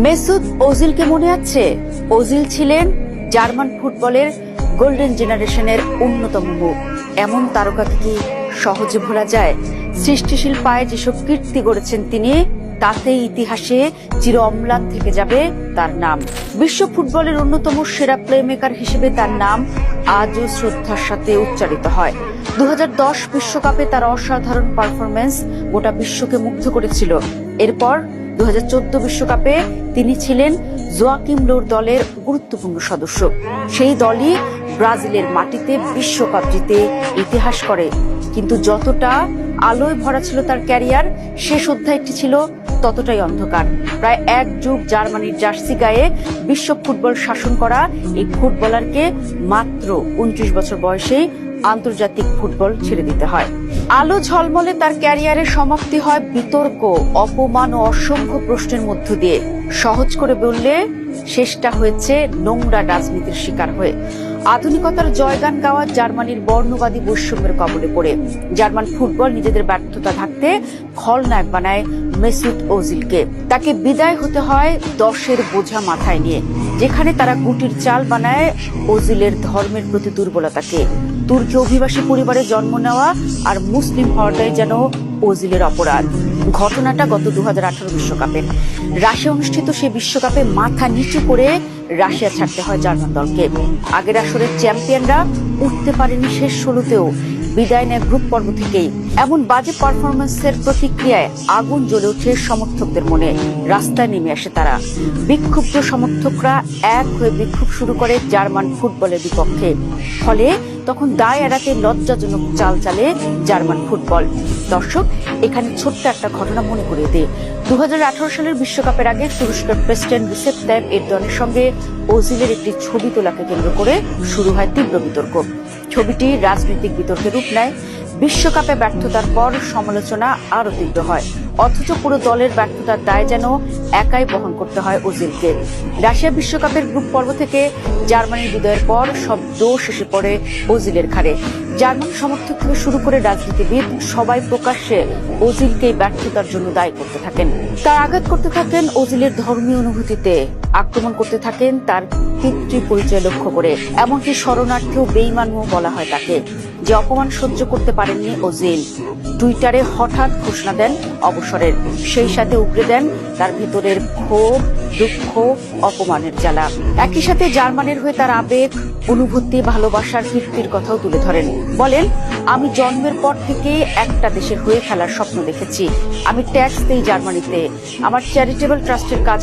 Mesut ওজিলকে মনে আছে? Ozil ছিলেন জার্মান ফুটবলের গোল্ডেন জেনারেশনের অন্যতম মুখ। এমন তারকাকে কি সহজে ভোলা যায়? সৃষ্টিশীল পায়ে যেসব কীর্তি গড়েছেন তিনি, তাতে ইতিহাসে চির অম্লান থেকে যাবে তার নাম। বিশ্ব ফুটবলের অন্যতম সেরা প্লেমেকার হিসেবে তার নাম আজও শ্রদ্ধার সাথে উচ্চারিত হয়। 2010 বিশ্বকাপে তার অসাধারণ পারফরমেন্স গোটা বিশ্বকে মুগ্ধ করেছিল। এরপর 2014 বিশ্বকাপে তিনি ছিলেন জোয়াকিম লোর দলের গুরুত্বপূর্ণ সদস্য। সেই দলই ব্রাজিলের মাটিতে বিশ্বকাপ জিতে ইতিহাস করে। কিন্তু যতটা আলোয় ভরা ছিল তার ক্যারিয়ার, শেষ অধ্যায়টি ছিল ততটাই অন্ধকার। প্রায় এক যুগ জার্মানির জার্সি গায়ে বিশ্ব ফুটবল শাসন করা এই ফুটবলারকে মাত্র 29 বছর বয়সেই আন্তর্জাতিক ফুটবল ছেড়ে দিতে হয়। আলো ঝলমলে তার ক্যারিয়ারের সমাপ্তি হয় বিতর্ক, অপমান ও অসংখ্য প্রশ্নের মধ্য দিয়ে। সহজ করে বললে শেষটা হয়েছে নোংরা রাজনীতির শিকার হয়ে। আধুনিকতার জয়গান গাওয়া জার্মানির বর্ণবাদী বৈষম্যের কবলে পড়ে জার্মান ফুটবল নিজেদের ব্যর্থতা ঢাকতে খলনায়ক বানায় মেসুত ওজিলকে। তাকে বিদায় হতে হয় 10-এর বোঝা মাথায় নিয়ে, যেখানে তারা গুটির চাল বানায় ওজিলের ধর্মের প্রতি দুর্বলতাকে। তুর্কি অভিবাসী পরিবারে জন্ম নেওয়া আর মুসলিম হওয়াটাই যেন ওজিলের অপরাধ। ঘটনাটা গত 2018 বিশ্বকাপের। রাশিয়া অনুষ্ঠিত সেই বিশ্বকাপে মাথা নিচু করে রাশিয়া ছাড়তে হয় জার্মান দলকে। আগের আসরের চ্যাম্পিয়নরা উঠতে পারেনি শেষ 16তেও, বিদায় নেয় গ্রুপ পর্ব থেকেই। এমন বাজে পারফরমেন্সের প্রতিক্রিয়ায় আগুন জ্বলে ওঠে সমর্থকদের মনে। রাস্তায় নেমে আসে তারা। বিক্ষুব্ধ সমর্থকরা এক হয়ে বিক্ষোভ শুরু করে জার্মান ফুটবলের বিপক্ষে। ফলে তখন দায় এড়াতে লজ্জাজনক চাল চালে জার্মান ফুটবল। দর্শক, এখানে ছোট্ট একটা ঘটনা মনে করিয়ে দেয়। 2018 সালের বিশ্বকাপের আগে তুরস্কের প্রেসিডেন্ট রিসেপ তাইপ এরদোয়ানের সঙ্গে ওজিলের একটি ছবি তোলাকে কেন্দ্র করে শুরু হয় তীব্র বিতর্ক। ছবিটি রাজনৈতিক বিতর্কের রূপ নেয়। বিশ্বকাপে ব্যর্থতার পর সমালোচনা আরো তীব্র হয়, অথচ পুরো দলের ব্যর্থতার দায় যেন একাই বহন করতে হয় ওজিলকে। রাশিয়া বিশ্বকাপের গ্রুপ পর্ব থেকে জার্মানির বিদায়ের পর সব দোষ এসে পড়ে ওজিলের ঘাড়ে। জার্মান সমর্থক থেকে শুরু করে রাজনীতিবিদ সবাই প্রকাশ্যে ওজিলকে ব্যর্থতার জন্য দায়ী করতে থাকেন। তার আঘাত করতে থাকেন ওজিলের ধর্মীয় অনুভূতিতে, আক্রমণ করতে থাকেন তার পিতৃ পরিচয় লক্ষ্য করে। এমনকি শরণার্থীও বেঈমানও বলা হয় তাকে। যে অপমান সহ্য করতে পারেননি ওজিল, টুইটারে হঠাৎ ঘোষণা দেন অবসরের। সেই সাথে উগরে দেন তার ভেতরের ক্ষোভ, দুঃখ, অপমানের জ্বালা। একই সাথে জার্মানির হয়ে তার আবেগ, অনুভূতি, ভালোবাসার কীর্তির কথাও তুলে ধরেন। বলেন, আমি জন্মের পর থেকে একটা দেশের হয়ে খেলার স্বপ্ন দেখেছি। আমি ট্যাক্স দেই জার্মানিতে। আমার চ্যারিটেবল ট্রাস্টের কাজ